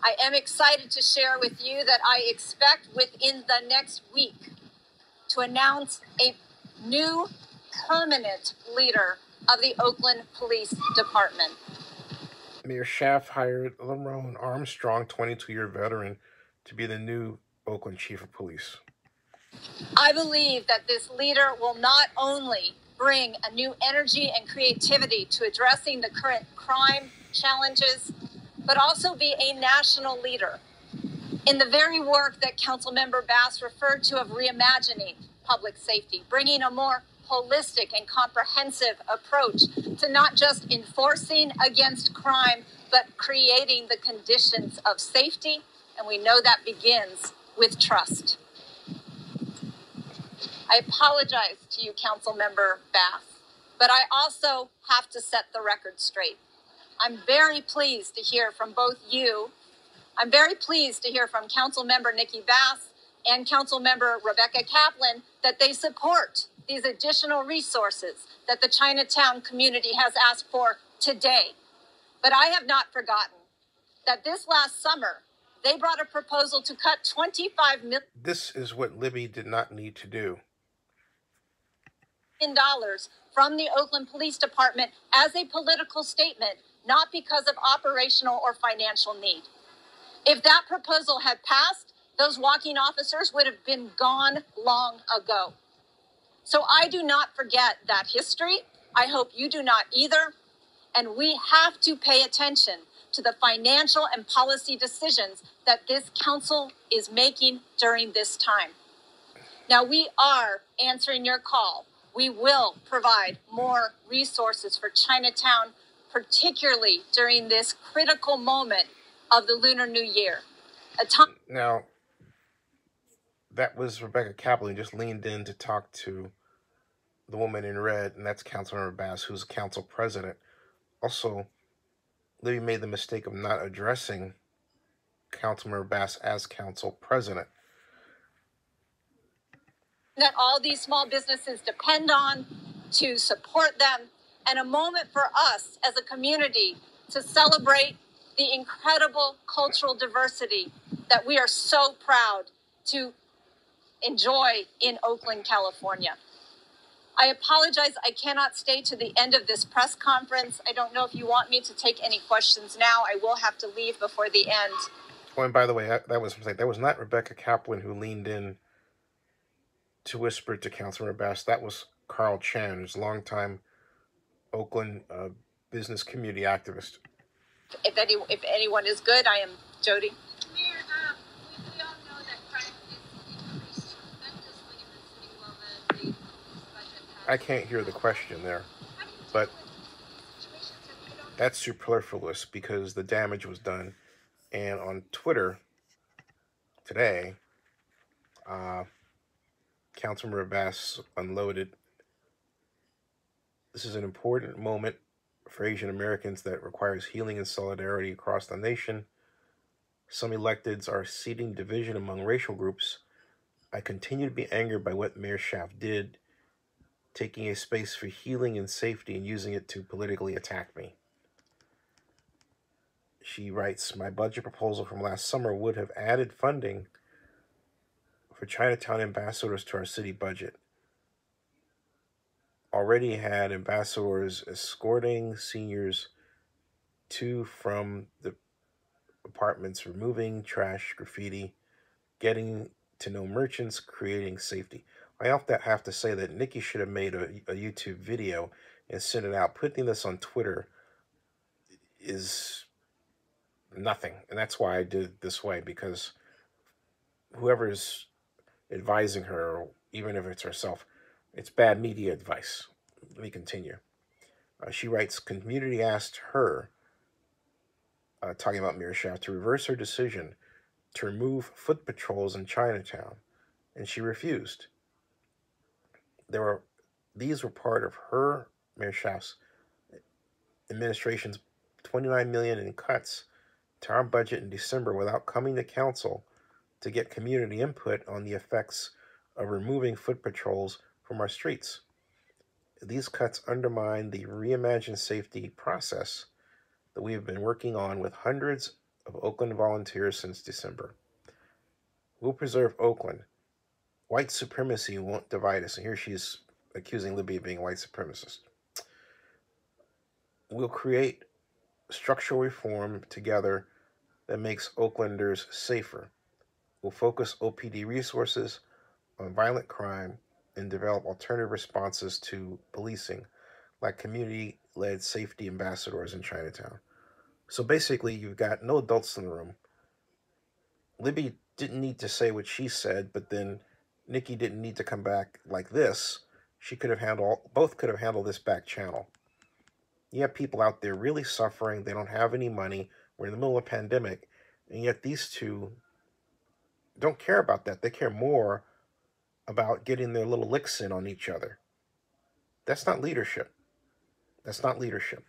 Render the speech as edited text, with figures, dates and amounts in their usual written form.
I am excited to share with you that I expect within the next week to announce a new permanent leader of the Oakland Police Department. Mayor Schaaf hired Lamone Armstrong, 22-year veteran, to be the new Oakland Chief of Police. I believe that this leader will not only bring a new energy and creativity to addressing the current crime challenges, but also be a national leader in the very work that Councilmember Bass referred to of reimagining public safety, bringing a more holistic and comprehensive approach to not just enforcing against crime, but creating the conditions of safety. And we know that begins with trust. I apologize to you, Councilmember Bass, but I also have to set the record straight. I'm very pleased to hear from both you. I'm very pleased to hear from Councilmember Nikki Bass and Councilmember Rebecca Kaplan that they support these additional resources that the Chinatown community has asked for today. But I have not forgotten that this last summer, they brought a proposal to cut $25 million. This is what Libby did not need to do. From the Oakland Police Department as a political statement, not because of operational or financial need. If that proposal had passed, those walking officers would have been gone long ago. So I do not forget that history. I hope you do not either. And we have to pay attention to the financial and policy decisions that this council is making during this time. Now, we are answering your call. We will provide more resources for Chinatown, particularly during this critical moment of the Lunar New Year. Now, that was Rebecca Kaplan just leaned in to talk to the woman in red, and that's Councilmember Bass, who's council president. Also, Libby made the mistake of not addressing Councilmember Bass as council president. That all these small businesses depend on to support them, and a moment for us as a community to celebrate the incredible cultural diversity that we are so proud to enjoy in Oakland, California. I apologize, I cannot stay to the end of this press conference. I don't know if you want me to take any questions now. I will have to leave before the end. Oh, and by the way, that was not Rebecca Kaplan who leaned in to whisper to Councilmember Bass. That was Carl Chan, who's a longtime Oakland business community activist. If anyone is good, I am Jody. Mayor, we all know that crime is increased tremendously in the city while the police budget has... I can't hear the question there, but that's superfluous because the damage was done. And on Twitter today, Councilmember Bass unloaded, "This is an important moment for Asian Americans that requires healing and solidarity across the nation. Some electeds are seeding division among racial groups. I continue to be angered by what Mayor Schaaf did, taking a space for healing and safety and using it to politically attack me." She writes, "My budget proposal from last summer would have added funding for Chinatown ambassadors to our city budget. Already had ambassadors escorting seniors to from the apartments, removing trash, graffiti, getting to know merchants, creating safety." I often have to say that Nikki should have made a YouTube video and sent it out. Putting this on Twitter is nothing. And that's why I did it this way, because whoever's advising her, even if it's herself, it's bad media advice. Let me continue. She writes, "Community asked her," talking about Mayor Schaaf, "to reverse her decision to remove foot patrols in Chinatown, and she refused. These were part of her, Mayor Schaaf's, administration's $29 million in cuts to our budget in December without coming to council to get community input on the effects of removing foot patrols from our streets. These cuts undermine the reimagined safety process that we have been working on with hundreds of Oakland volunteers since December. We'll preserve Oakland. White supremacy won't divide us. And here she's accusing Libby of being a white supremacist. We'll create structural reform together that makes Oaklanders safer. We'll focus OPD resources on violent crime and develop alternative responses to policing, like community-led safety ambassadors in Chinatown. So basically, you've got no adults in the room. Libby didn't need to say what she said, but then Nikki didn't need to come back like this. Both could have handled this back channel. You have people out there really suffering. They don't have any money. We're in the middle of a pandemic, and yet these two don't care about that. They care more about getting their little licks in on each other. That's not leadership. That's not leadership.